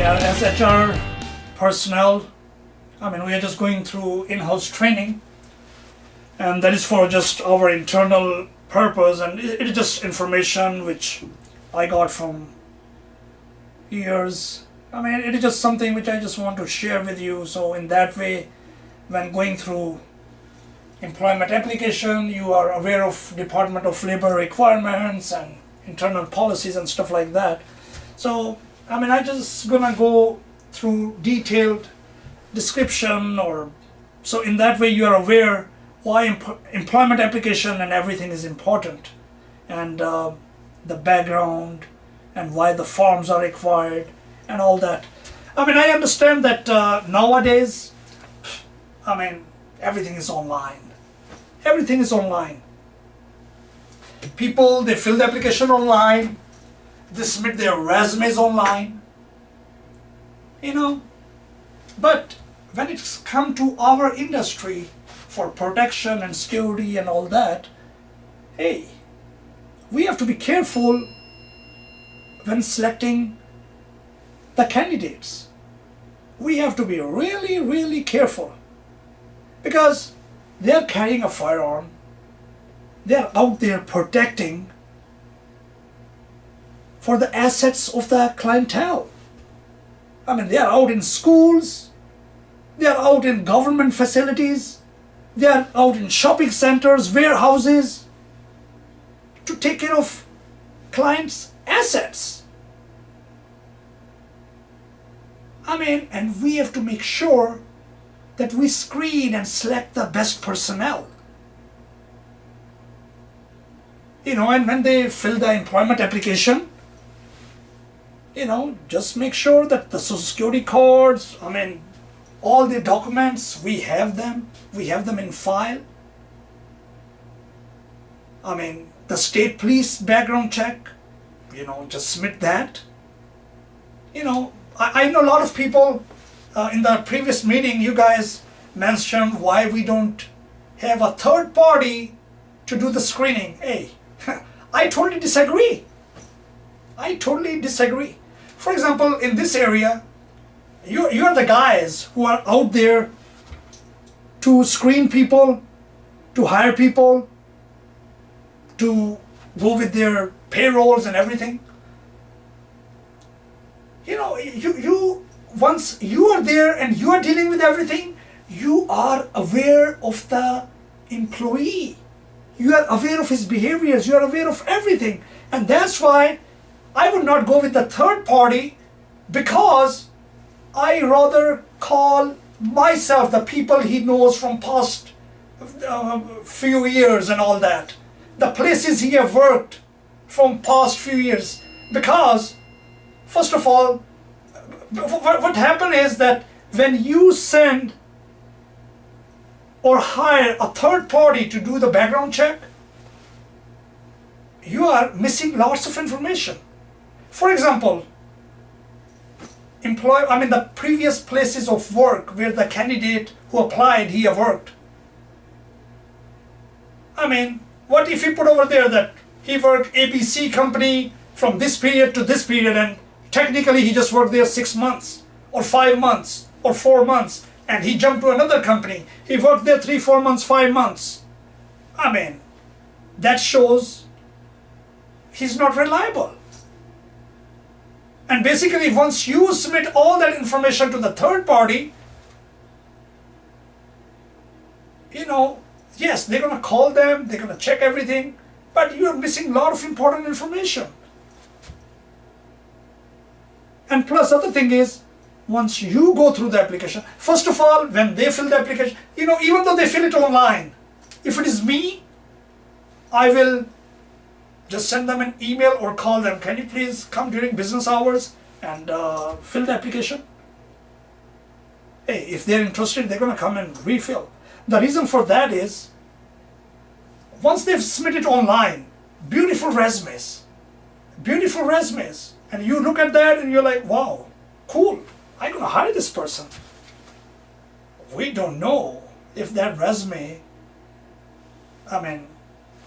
As HR personnel, we are just going through in-house training, and that is for just our internal purpose, and it is just information which I got from years. It is just something which I just want to share with you. So in that way, when going through employment application, you are aware of Department of Labor requirements and internal policies and stuff like that. So I just gonna go through detailed description, or so in that way you are aware why employment application and everything is important, and the background and why the forms are required and all that. I understand that nowadays, everything is online. Everything is online. People, they fill the application online, they submit their resumes online, But when it's come to our industry for protection and security and all that, hey, we have to be careful when selecting the candidates. We have to be really, really careful, because they are carrying a firearm. They are out there protecting for the assets of the clientele. They are out in schools, they are out in government facilities, they are out in shopping centers, warehouses, to take care of clients' assets. And we have to make sure that we screen and select the best personnel. And when they fill the employment application, just make sure that the social security cards, all the documents, we have them in file. The state police background check, just submit that. I know a lot of people, in the previous meeting, you guys mentioned why we don't have a third party to do the screening. Hey, I totally disagree. For example, in this area, you're the guys who are out there to screen people, to hire people, to go with their payrolls and everything. You once you are there and you are dealing with everything, you are aware of the employee. You are aware of his behaviors. You are aware of everything. And that's why I would not go with the third party, because I rather call myself the people he knows from past few years and all that. The places he have worked from past few years. Because, first of all, what happened is that when you send or hire a third party to do the background check, you are missing lots of information. For example, the previous places of work where the candidate who applied, he have worked. What if he put over there that he worked ABC company from this period to this period, and technically he just worked there 6 months or 5 months or 4 months, and he jumped to another company. He worked there 3, 4 months, 5 months. That shows he's not reliable. And basically, once you submit all that information to the third party, yes, they're going to call them, they're going to check everything, but you're missing a lot of important information. And plus, other thing is, once you go through the application, first of all, when they fill the application, even though they fill it online, if it is me, I will just send them an email or call them, can you please come during business hours and fill the application? Hey, if they're interested, they're going to come and refill. The reason for that is, once they've submitted online, beautiful resumes, and you look at that and you're like, wow, cool, I'm going to hire this person. We don't know if that resume,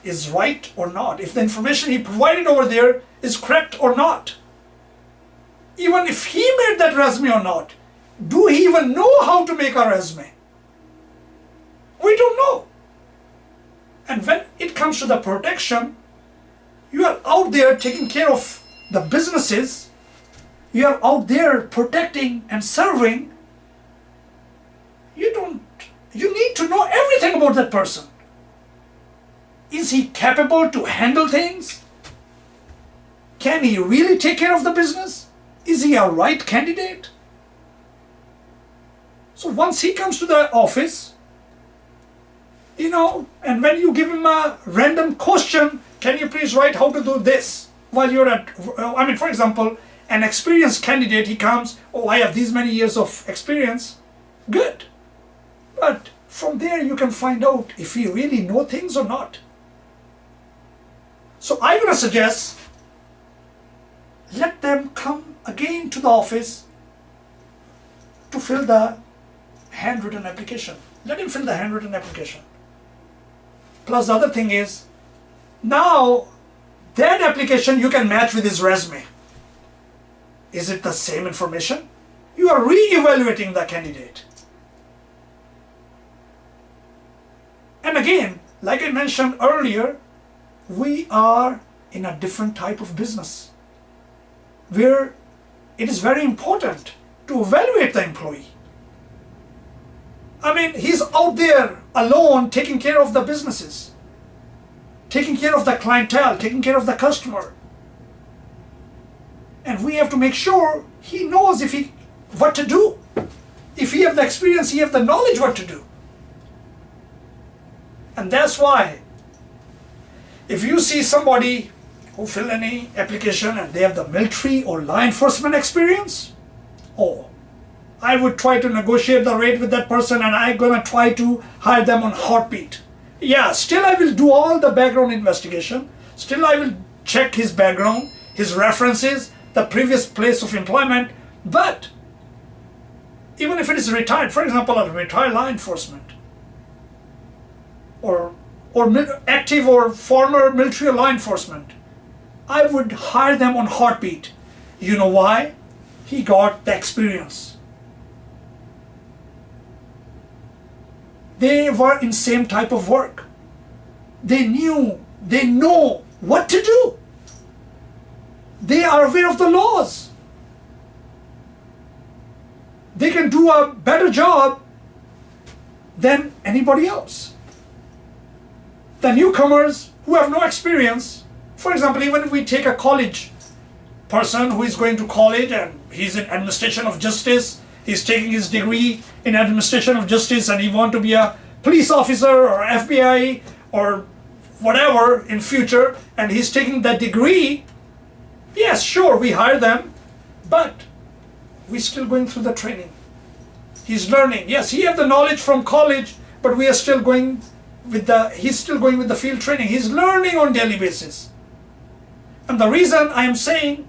is right or not, if the information he provided over there is correct or not. even if he made that resume or not. Do he even know how to make a resume? We don't know. And when it comes to the protection, you are out there taking care of the businesses, you are out there protecting and serving. You need to know everything about that person. Is he capable to handle things? Can he really take care of the business? Is he a right candidate? So once he comes to the office, and when you give him a random question, can you please write how to do this? While you're for example, an experienced candidate, he comes, I have these many years of experience. Good. But from there you can find out if he really knows things or not. So I'm going to suggest, let them come again to the office to fill the handwritten application. Let him fill the handwritten application. Plus the other thing is, now that application you can match with his resume. Is it the same information? You are re-evaluating the candidate. And again, like I mentioned earlier, we are in a different type of business where it is very important to evaluate the employee. He's out there alone taking care of the businesses, taking care of the clientele, taking care of the customer. And we have to make sure he knows what to do. If he has the experience, he has the knowledge what to do. And that's why if you see somebody who fill any application and they have the military or law enforcement experience, I would try to negotiate the rate with that person and I'm going to try to hire them on heartbeat. Yeah, still I will do all the background investigation. Still I will check his background, his references, the previous place of employment. But even if it is retired, for example, a retired law enforcement or active or former military law enforcement, I would hire them on heartbeat. You know why? He got the experience. They were in same type of work. They know what to do. They are aware of the laws. They can do a better job than anybody else. The newcomers who have no experience, for example, even if we take a college person who is going to college and he's in administration of justice, he's taking his degree in administration of justice and he wants to be a police officer or FBI or whatever in future, and he's taking that degree. Yes, sure, we hire them, but we're still going through the training. He's learning. Yes, he has the knowledge from college, but we are still going he's still going with the field training. He's learning on daily basis. And the reason I am saying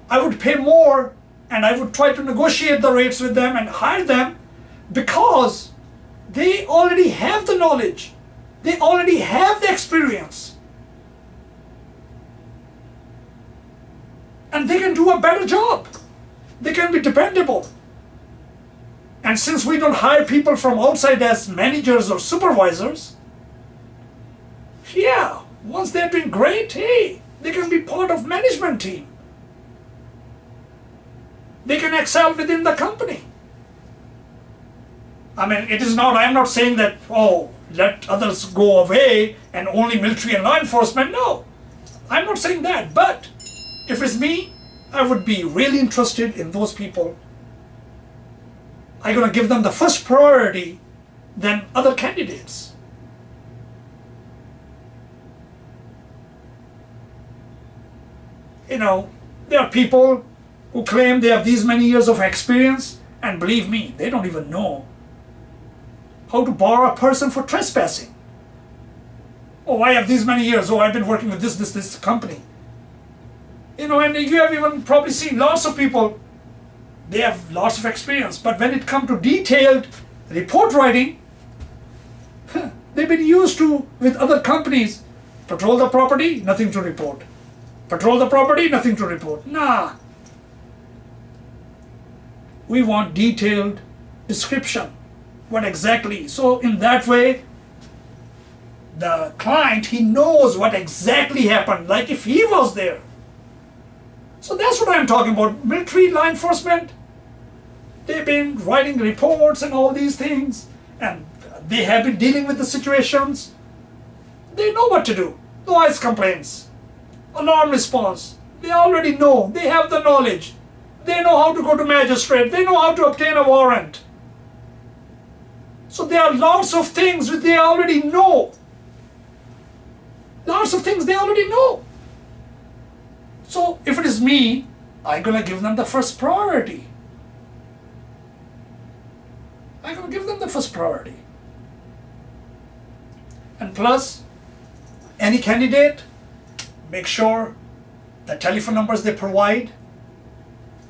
I would pay more and I would try to negotiate the rates with them and hire them, because they already have the knowledge. They already have the experience. And they can do a better job. They can be dependable. And since we don't hire people from outside as managers or supervisors, yeah, once they're doing great, hey, they can be part of management team. They can excel within the company. I'm not saying that, let others go away and only military and law enforcement. No, I'm not saying that. But if it's me, I would be really interested in those people. I'm going to give them the first priority than other candidates. There are people who claim they have these many years of experience, and believe me, they don't even know how to bar a person for trespassing. I have these many years. I've been working with this company. And you have even probably seen lots of people, they have lots of experience, but when it comes to detailed report writing, they've been used to, with other companies, patrol the property, nothing to report. Patrol the property, nothing to report. Nah. we want detailed description. What exactly? So in that way, the client, he knows what exactly happened, like if he was there. So that's what I'm talking about. Military law enforcement, they've been writing reports and all these things, and they have been dealing with the situations. They know what to do. Noise complaints, alarm response, they already know. They have the knowledge. They know how to go to magistrate. They know how to obtain a warrant. So there are lots of things which they already know. Lots of things they already know. So if it is me, I'm gonna give them the first priority. I'm gonna give them the first priority. And plus, any candidate, make sure the telephone numbers they provide,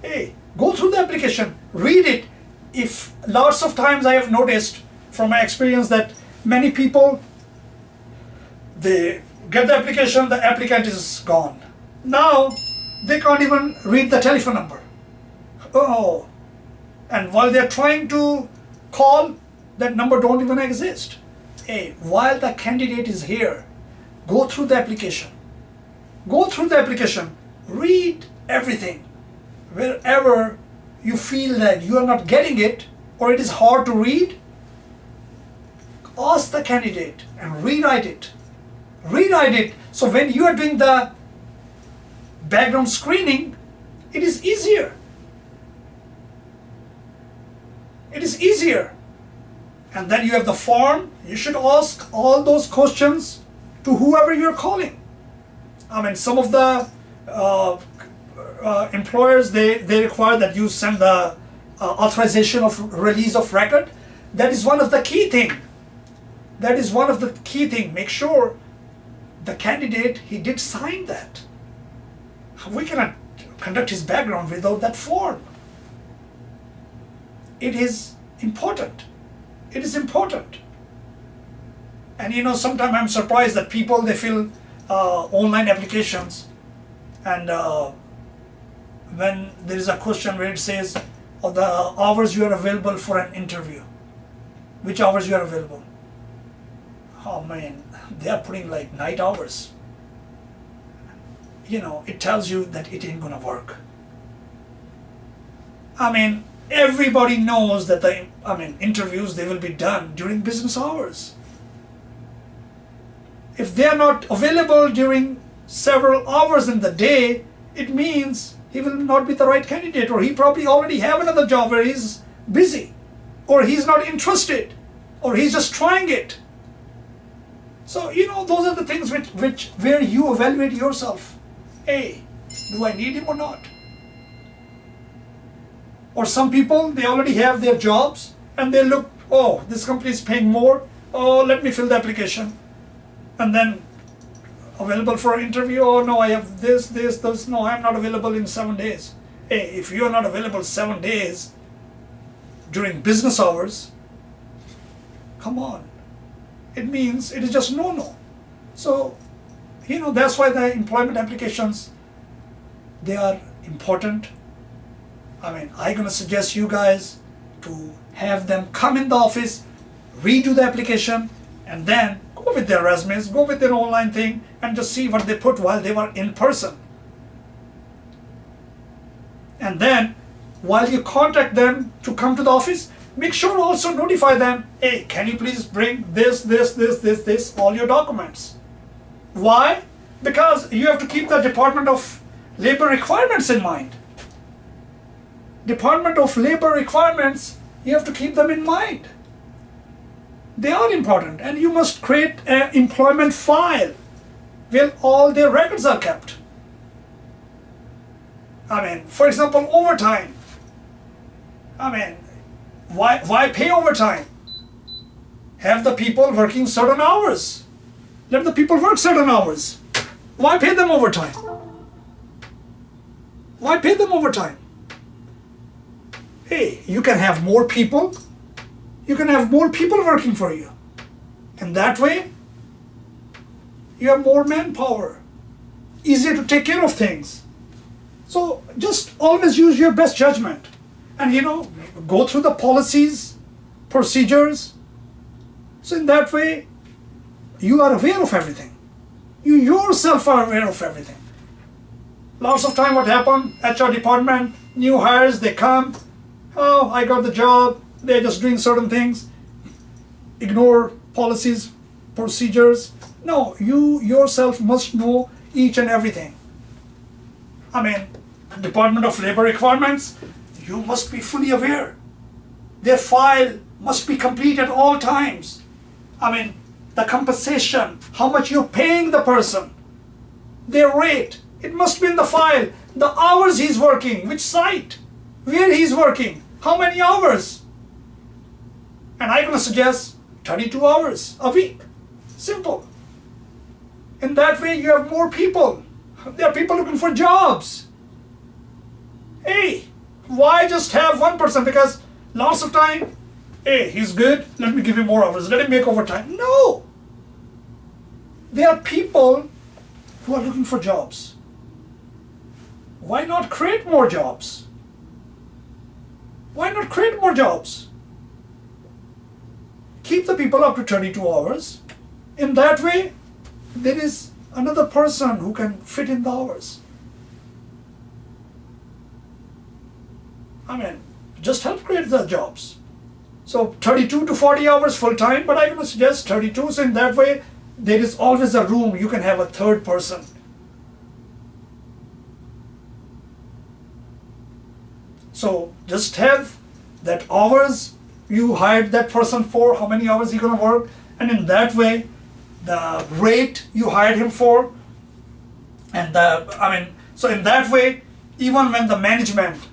hey, go through the application, read it. If lots of times I have noticed from my experience that many people, they get the application, the applicant is gone. Now they can't even read the telephone number. Oh, and while they're trying to call, that number don't even exist. Hey, while the candidate is here, go through the application. Go through the application, read everything. Wherever you feel that you are not getting it or it is hard to read, ask the candidate and rewrite it. Rewrite it so when you are doing the background screening, it is easier. It is easier. And then you have the form. You should ask all those questions to whoever you're calling. I mean, some of the employers, they require that you send the authorization of release of record. That is one of the key thing. That is one of the key thing. Make sure the candidate, he did sign that. We cannot conduct his background without that form. It is important. It is important. And you know, sometimes I'm surprised that people, they fill online applications, and when there is a question where it says, oh, the hours you are available for an interview, which hours you are available? Oh man, they are putting like night hours. You know, it tells you that it ain't gonna work. I mean, everybody knows that interviews, they will be done during business hours. If they are not available during several hours in the day, it means he will not be the right candidate, or he probably already have another job where he's busy, or he's not interested, or he's just trying it. So, you know, those are the things where you evaluate yourself. Hey, do I need him or not? Or some people, they already have their jobs and they look, oh, this company is paying more. Oh, let me fill the application. And then available for an interview. Oh no, I have this. No, I'm not available in 7 days. Hey, if you are not available 7 days during business hours, come on. It means it is just no. So, you know, that's why the employment applications, they are important. I mean, I'm gonna suggest you guys to have them come in the office, redo the application, and then go with their resumes, go with their online thing, and just see what they put while they were in person. And then, while you contact them to come to the office, make sure to also notify them, hey, can you please bring this, all your documents. Why? Because you have to keep the Department of Labor requirements in mind. Department of Labor requirements, you have to keep them in mind. They are important, and you must create an employment file where all their records are kept. I mean, for example, overtime. I mean, why pay overtime? Have the people working certain hours. Let the people work certain hours. Why pay them overtime? Why pay them overtime? Hey, you can have more people. You can have more people working for you. And that way, you have more manpower. Easier to take care of things. So just always use your best judgment. and go through the policies, procedures. So in that way, you are aware of everything. You yourself are aware of everything. Lots of time what happen, HR department, new hires, they come, oh, I got the job, they're just doing certain things, ignore policies, procedures. No, you yourself must know each and everything. I mean, Department of Labor requirements, you must be fully aware. Their file must be complete at all times. I mean, the compensation, how much you're paying the person, their rate, it must be in the file. The hours he's working, which site, where he's working, how many hours. And I'm going to suggest 32 hours a week. Simple. In that way, you have more people. There are people looking for jobs. Hey, why just have one person? Because lots of time, hey, he's good, let me give him more hours, let him make overtime. No. There are people who are looking for jobs. Why not create more jobs? Why not create more jobs? Keep the people up to 32 hours. In that way, there is another person who can fit in the hours. I mean, just help create the jobs. So 32 to 40 hours full time, but I'm going to suggest 32. So in that way, there is always a room. You can have a third person. So just have that hours you hired that person for, how many hours he's going to work, and in that way, the rate you hired him for, and so in that way, even when the management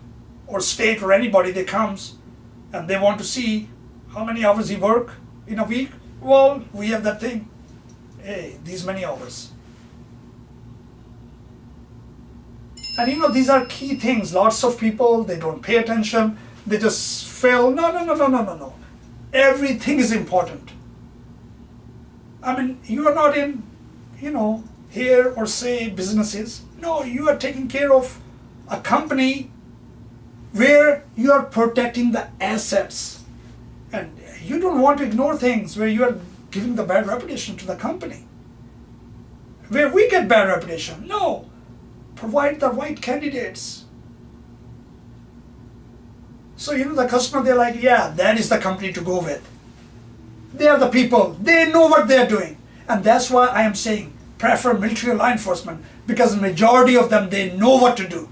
or state or anybody they comes and they want to see how many hours he work in a week, well, we have that thing. Hey, these many hours. And these are key things. Lots of people, they don't pay attention. They just fail. No. Everything is important. I mean, you are not in, here or say businesses. No, you are taking care of a company where you are protecting the assets. And you don't want to ignore things where you are giving the bad reputation to the company. Where we get bad reputation. No. Provide the right candidates. So, the customer, they're like, yeah, that is the company to go with. They are the people. They know what they're doing. And that's why I am saying prefer military or law enforcement, because the majority of them, they know what to do.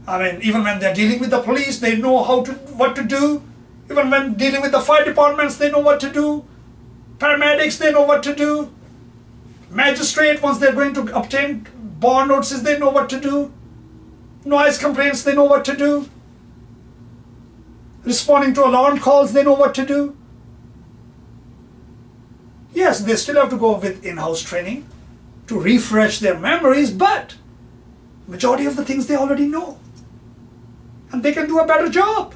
I mean, even when they're dealing with the police, they know what to do. Even when dealing with the fire departments, they know what to do. Paramedics, they know what to do. Magistrate, once they're going to obtain bond notices, they know what to do. Noise complaints, they know what to do. Responding to alarm calls, they know what to do. Yes, they still have to go with in-house training to refresh their memories, but majority of the things they already know. And they can do a better job.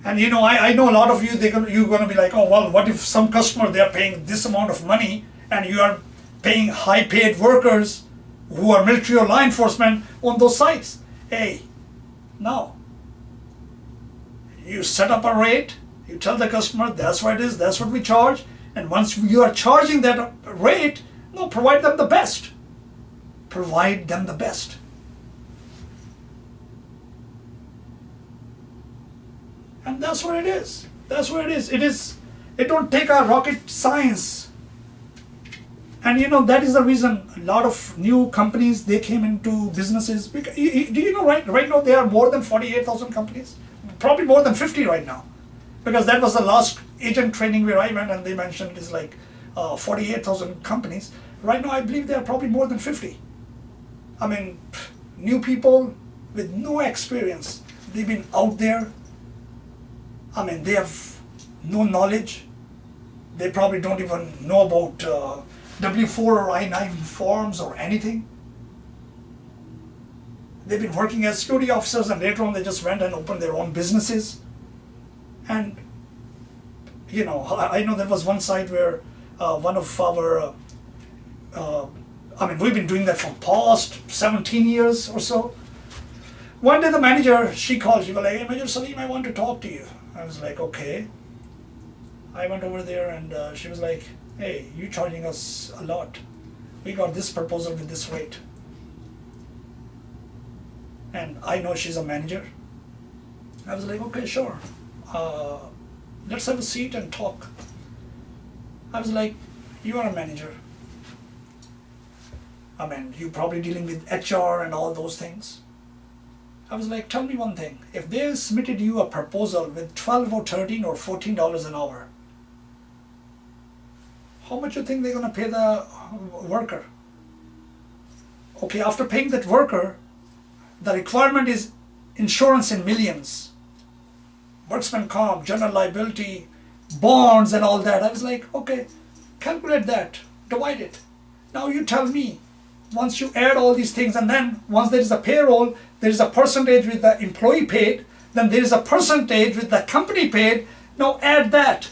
And I know a lot of you, you're going to be like, oh, well, what if some customer, they're paying this amount of money and you are paying high-paid workers who are military or law enforcement on those sites? Hey, no. You set up a rate, you tell the customer, that's what it is, that's what we charge, and once you are charging that rate, no, provide them the best. Provide them the best. And that's what it is. That's what it is. It don't take a rocket science. And that is the reason a lot of new companies, they came into businesses. Do you know right now there are more than 48,000 companies? Probably more than 50 right now. Because that was the last agent training where I went and they mentioned it is like 48,000 companies. Right now I believe there are probably more than 50. I mean, new people with no experience. They've been out there. I mean, they have no knowledge. They probably don't even know about W4 or I-9 forms or anything. They've been working as security officers and later on they just went and opened their own businesses. And, I know there was one site where one of our I mean, we've been doing that for past 17 years or so. One day the manager, she called, she was like, hey, Major Saleem, I want to talk to you. I was like, okay. I went over there and she was like, hey, you're charging us a lot. We got this proposal with this rate. And I know she's a manager. I was like, okay, sure. Let's have a seat and talk. I was like, you are a manager. I mean, you're probably dealing with HR and all those things. I was like, tell me one thing. If they submitted you a proposal with $12 or $13 or $14 an hour, how much you think they're going to pay the worker? Okay, after paying that worker, the requirement is insurance in millions. Workman comp, general liability, bonds and all that. I was like, okay, calculate that, divide it. Now you tell me, once you add all these things, and then once there is a payroll, there is a percentage with the employee paid, then there is a percentage with the company paid. Now add that.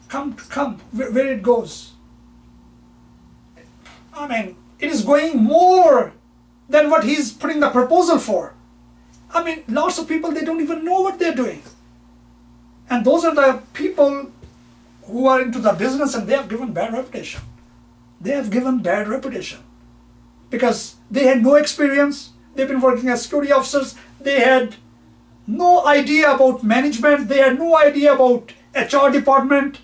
Come, where it goes. I mean, it is going more than what he's putting the proposal for. I mean, lots of people, they don't even know what they're doing. And those are the people who are into the business, and they have given bad reputation. They have given bad reputation because they had no experience. They've been working as security officers. They had no idea about management. They had no idea about HR department.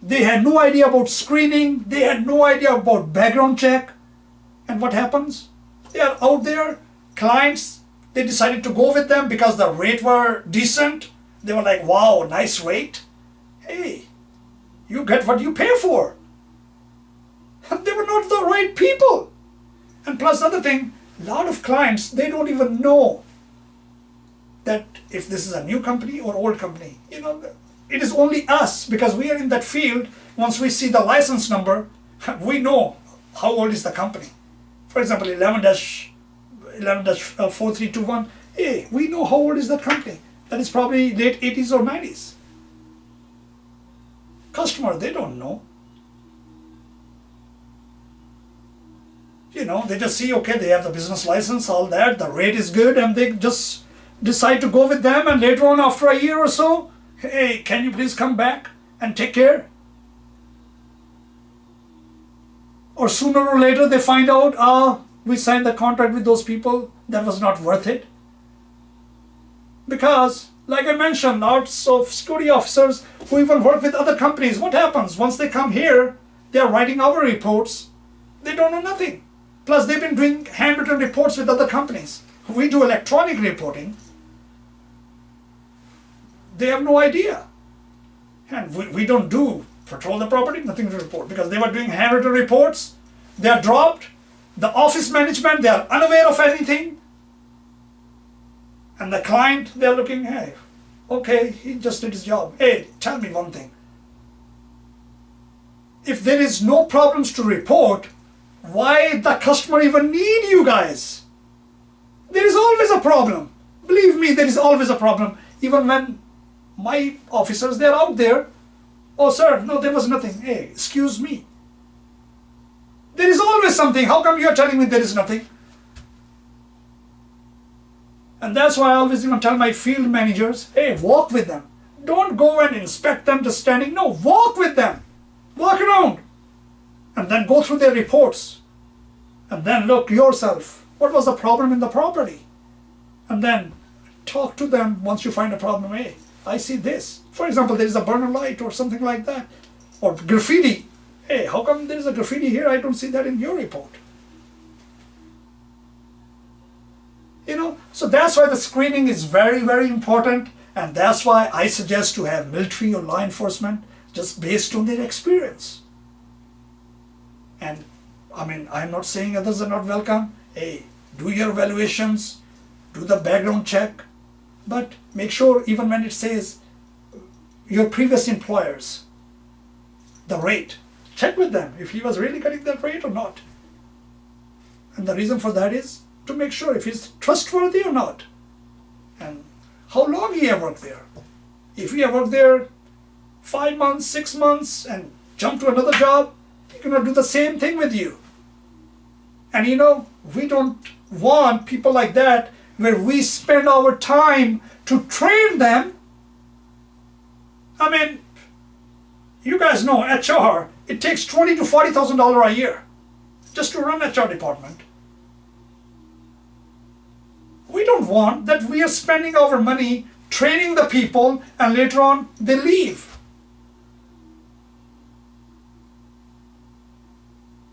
They had no idea about screening. They had no idea about background check. And what happens? They are out there, clients, they decided to go with them because the rate were decent. They were like, wow, nice rate. Hey, you get what you pay for. And they were not the right people. And plus the other thing, a lot of clients, they don't even know that if this is a new company or old company. You know, it is only us, because we are in that field. Once we see the license number, we know how old is the company. For example, 11-4321, hey, we know how old is that company. That is probably late 80s or 90s. Customer, they don't know. You know, they just see, okay, they have the business license, all that, the rate is good, and they just decide to go with them, and later on, after a year or so, hey, can you please come back and take care? Or sooner or later they find out, we signed the contract with those people, that was not worth it. Because, like I mentioned, lots of security officers who even work with other companies, what happens? Once they come here, they are writing our reports, they don't know nothing. Plus they've been doing handwritten reports with other companies. We do electronic reporting. They have no idea. And we don't do patrol the property, nothing to report, because they were doing handwritten reports. They are dropped. The office management, they are unaware of anything. And the client, they are looking, hey, okay, he just did his job. Hey, tell me one thing. If there is no problems to report, why the customer even need you guys? There is always a problem. Believe me, there is always a problem. Even when my officers, they're out there, oh sir, no, there was nothing. Hey, excuse me. There is always something. How come you're telling me there is nothing? And that's why I always even tell my field managers, hey, walk with them. Don't go and inspect them just standing. No, walk with them. Walk around. And then go through their reports. And then look yourself. What was the problem in the property? And then talk to them once you find a problem. Hey, I see this. For example, there is a burner light or something like that. Or graffiti. Hey, how come there is a graffiti here? I don't see that in your report. You know, so that's why the screening is very, very important. And that's why I suggest to have military or law enforcement just based on their experience. And I mean, I'm not saying others are not welcome. Hey, do your evaluations, do the background check, but make sure even when it says your previous employers, the rate, check with them if he was really getting that rate or not. And the reason for that is to make sure if he's trustworthy or not. And how long he have worked there. If he have worked there 5 months, 6 months and jumped to another job, They're going to do the same thing with you. And we don't want people like that where we spend our time to train them. I mean, you guys know HR, it takes $20,000 to $40,000 a year just to run HR department. We don't want that we are spending our money training the people and later on they leave.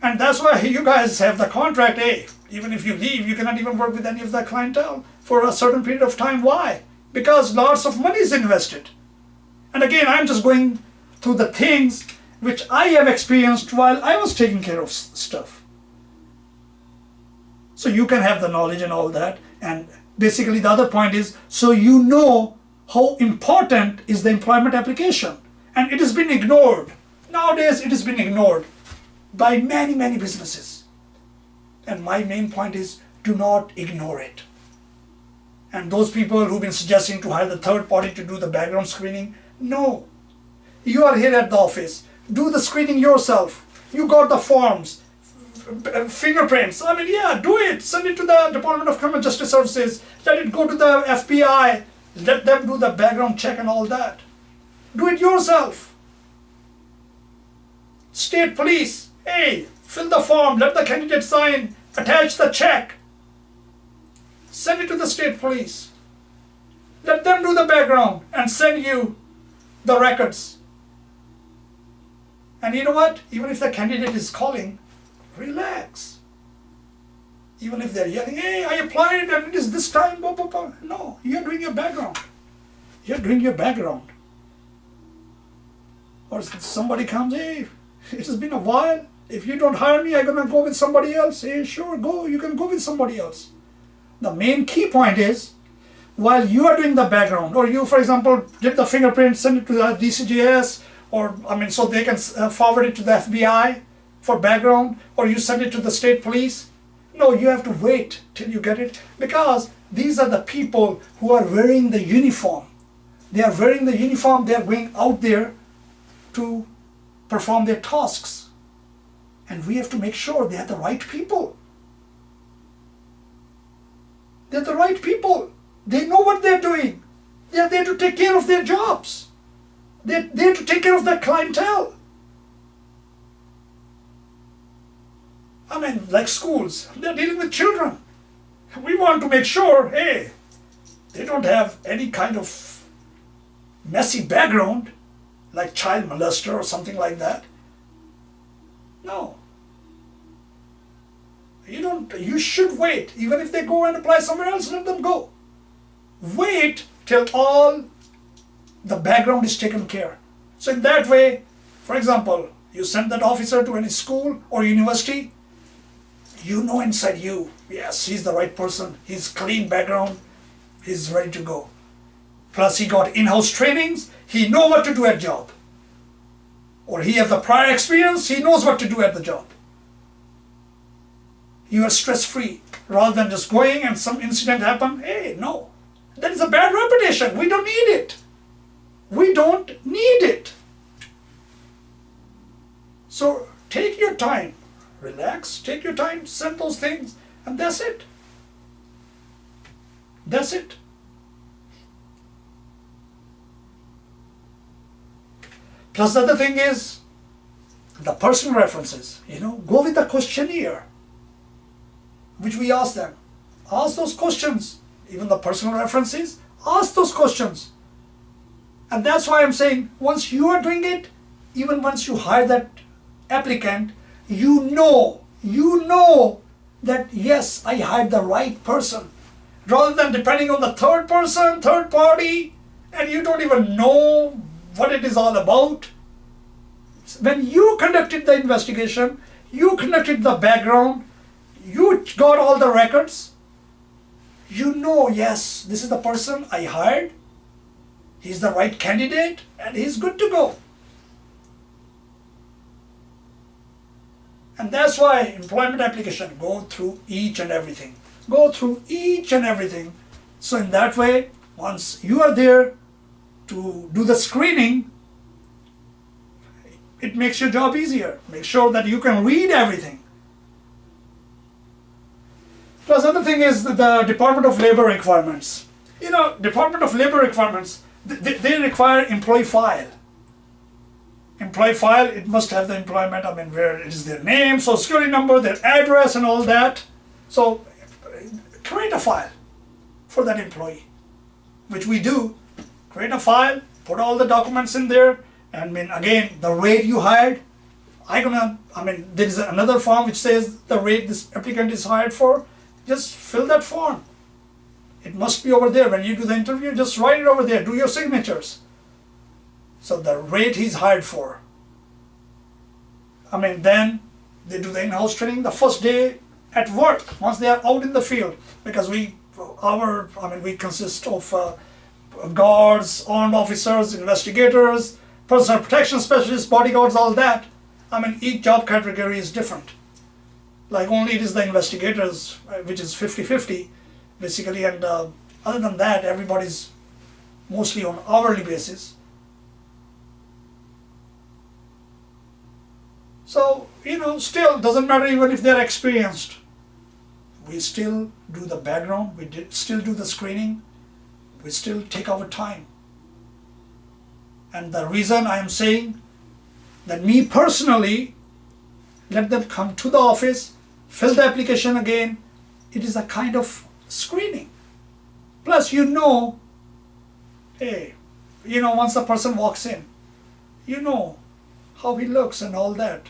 And that's why you guys have the contract, hey, even if you leave, you cannot even work with any of the clientele for a certain period of time. Why? Because lots of money is invested. And again, I'm just going through the things which I have experienced while I was taking care of stuff. So you can have the knowledge and all that. And basically the other point is, so you know how important is the employment application. And it has been ignored. Nowadays, it has been ignored by many, many businesses. And my main point is, do not ignore it. And those people who've been suggesting to hire the third party to do the background screening, no. You are here at the office. Do the screening yourself. You got the forms, fingerprints. I mean, yeah, do it. Send it to the Department of Criminal Justice Services. Let it go to the FBI. Let them do the background check and all that. Do it yourself. State police. Hey, fill the form, let the candidate sign, attach the check. Send it to the state police. Let them do the background and send you the records. And you know what? Even if the candidate is calling, relax. Even if they're yelling, hey, I applied and it is this time, blah, blah, blah. No, you're doing your background. You're doing your background. Or somebody comes, hey, it has been a while. If you don't hire me, I'm going to go with somebody else. Hey, sure, go. You can go with somebody else. The main key point is, while you are doing the background, or you, for example, did the fingerprint, send it to the DCJS, or, so they can forward it to the FBI for background, or you send it to the state police. No, you have to wait till you get it, because these are the people who are wearing the uniform. They are wearing the uniform, they are going out there to perform their tasks. And we have to make sure they are the right people. They're the right people. They know what they're doing. They're there to take care of their jobs. They're there to take care of their clientele. I mean, like schools, they're dealing with children. We want to make sure, hey, they don't have any kind of messy background, like child molester or something like that. No. You should wait. Even if they go and apply somewhere else, let them go. Wait till all the background is taken care. So in that way, for example, you send that officer to any school or university, you know inside you, yes, he's the right person, he's clean background, he's ready to go. Plus he got in-house trainings, he know what to do at job. Or he has the prior experience, he knows what to do at the job. You are stress-free, rather than just going and some incident happen. Hey, no, that is a bad reputation. We don't need it. We don't need it. So take your time, relax, take your time, send those things, and that's it. That's it. Plus the other thing is the personal references. Go with the questionnaire which we ask them. Ask those questions. Even the personal references, ask those questions. And that's why I'm saying, once you are doing it, even once you hire that applicant, you know that yes, I hired the right person. Rather than depending on the third person, third party, and you don't even know what it is all about. When you conducted the investigation, you conducted the background, you got all the records, yes, this is the person I hired, he's the right candidate, and he's good to go. And that's why employment application, go through each and everything. Go through each and everything. So in that way, once you are there to do the screening, it makes your job easier. Make sure that you can read everything. Plus, other thing is the Department of Labor requirements. Department of Labor requirements, they require employee file. Employee file, it must have the employment, where it is their name, social security number, their address and all that. So create a file for that employee, which we do. Create a file, put all the documents in there, and again, the rate you hired, there is another form which says the rate this applicant is hired for. Just fill that form. It must be over there. When you do the interview, just write it over there. Do your signatures. So the rate he's hired for. Then they do the in-house training the first day at work, once they are out in the field. Because we consist of guards, armed officers, investigators, personal protection specialists, bodyguards, all that. Each job category is different. Like only it is the investigators, which is 50-50 basically, and other than that, everybody's mostly on hourly basis. So, still doesn't matter even if they're experienced. We still do the background, still do the screening, we still take our time. And the reason I am saying that me personally, let them come to the office, fill the application again, it is a kind of screening. Plus, hey, once the person walks in, how he looks and all that.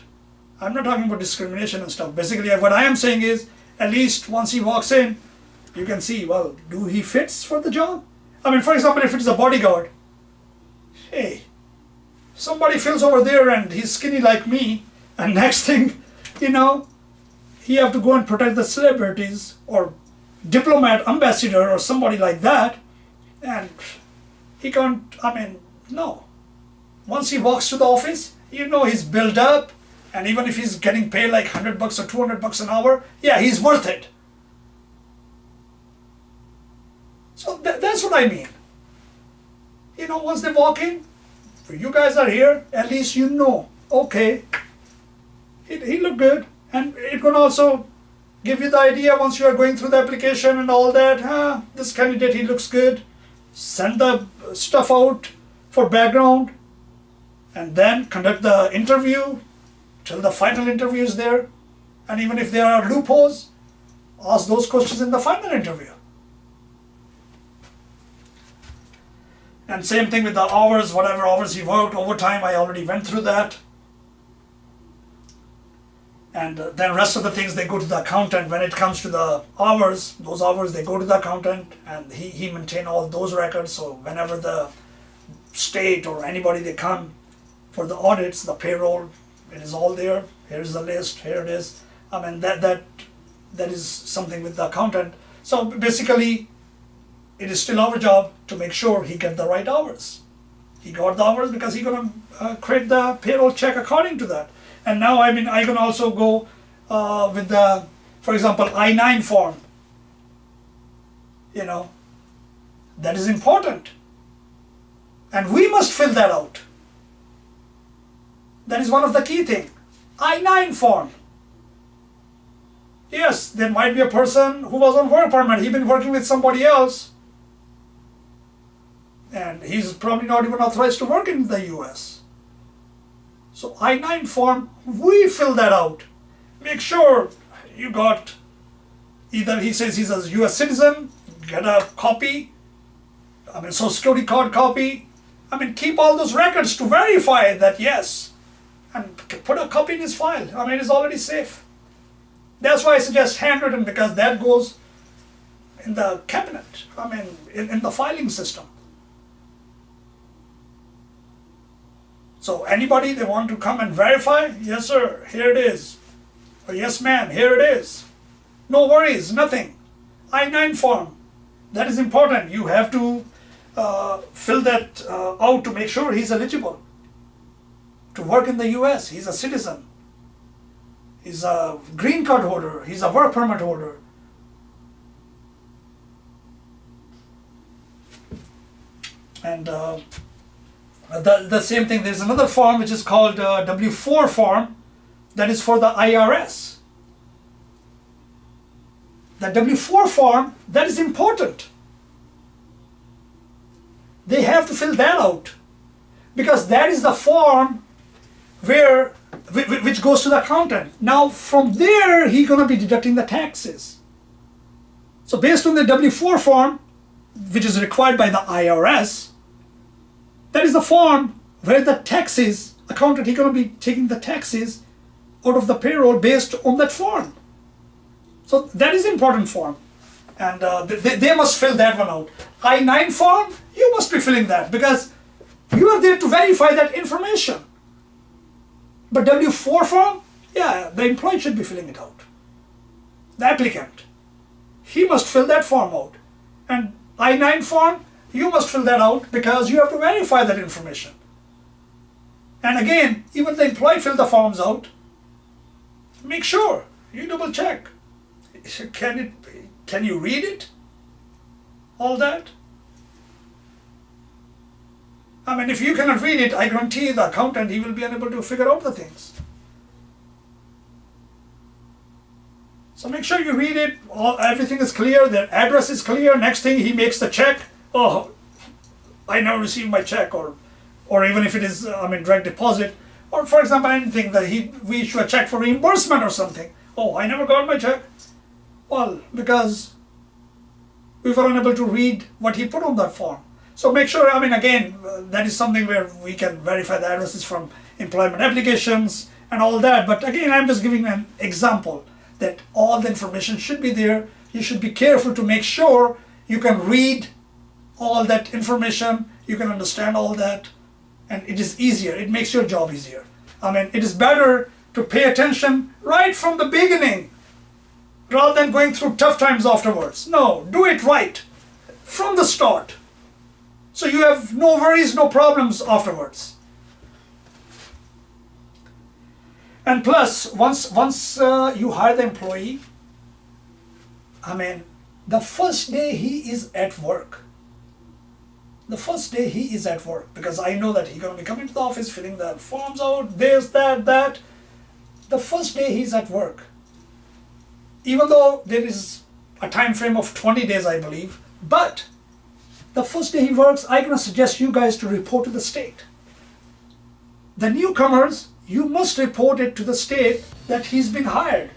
I'm not talking about discrimination and stuff. Basically, what I am saying is, at least once he walks in, you can see, well, do he fits for the job? For example, if it is a bodyguard, hey, somebody fills over there and he's skinny like me, and next thing, he have to go and protect the celebrities or diplomat, ambassador or somebody like that, and he can't, no. Once he walks to the office, he's built up, and even if he's getting paid like $100 or $200 an hour, yeah, he's worth it. So that's what I mean. Once they walk in, you guys are here, at least okay, he looked good, and it can also give you the idea once you are going through the application and all that, this candidate, he looks good. Send the stuff out for background and then conduct the interview till the final interview is there. And even if there are loopholes, ask those questions in the final interview. And same thing with the hours, whatever hours he worked, overtime, I already went through that. And then rest of the things, they go to the accountant. When it comes to the hours, those hours, they go to the accountant, and he maintain all those records. So whenever the state or anybody, they come for the audits, the payroll, it is all there. Here's the list, here it is. That is something with the accountant. So basically, it is still our job to make sure he get the right hours. He got the hours because he's gonna create the payroll check according to that. And now, I can also go with the, for example, I-9 form. That is important. And we must fill that out. That is one of the key things. I-9 form. Yes, there might be a person who was on work permit. He's been working with somebody else. And he's probably not even authorized to work in the US. So I-9 form, we fill that out. Make sure you got, either he says he's a US citizen, get a copy, social security card copy. Keep all those records to verify that yes, and put a copy in his file. It's already safe. That's why I suggest handwritten, because that goes in the cabinet, in the filing system. So anybody, they want to come and verify, yes sir, here it is. Or yes ma'am, here it is. No worries, nothing. I-9 form, that is important. You have to fill that out to make sure he's eligible to work in the US. He's a citizen. He's a green card holder. He's a work permit holder. And The same thing, there's another form which is called W-4 form, that is for the IRS. The W-4 form, that is important. They have to fill that out, because that is the form which goes to the accountant. Now from there, he's going to be deducting the taxes. So based on the W-4 form, which is required by the IRS, that is the form where the taxes, accountant, he's going to be taking the taxes out of the payroll based on that form. So that is important form. And they must fill that one out. I-9 form, you must be filling that, because you are there to verify that information. But W-4 form, yeah, the employee should be filling it out. The applicant, he must fill that form out. And I-9 form, you must fill that out, because you have to verify that information. And again, even the employee fill the forms out. Make sure you double check. Can you read it? All that? I mean, if you cannot read it, I guarantee the accountant, he will be unable to figure out the things. So make sure you read it, everything is clear, the address is clear. Next thing, he makes the check. Oh, I never received my check, or even if it is, direct deposit, or for example, anything that we issue a check for reimbursement or something. Oh, I never got my check. Well, because we were unable to read what he put on that form. So make sure, again, that is something where we can verify the addresses from employment applications and all that. But again, I'm just giving an example that all the information should be there. You should be careful to make sure you can read all that information, you can understand all that, and it is easier. It makes your job easier. It is better to pay attention right from the beginning rather than going through tough times afterwards. No, do it right from the start, so you have no worries, no problems afterwards. And plus, once you hire the employee, the first day he is at work. The first day he is at work, because I know that he's going to be coming to the office, filling the forms out, this, that. The first day he's at work, even though there is a time frame of 20 days, I believe, but the first day he works, I'm going to suggest you guys to report to the state. The newcomers, you must report it to the state that he's been hired.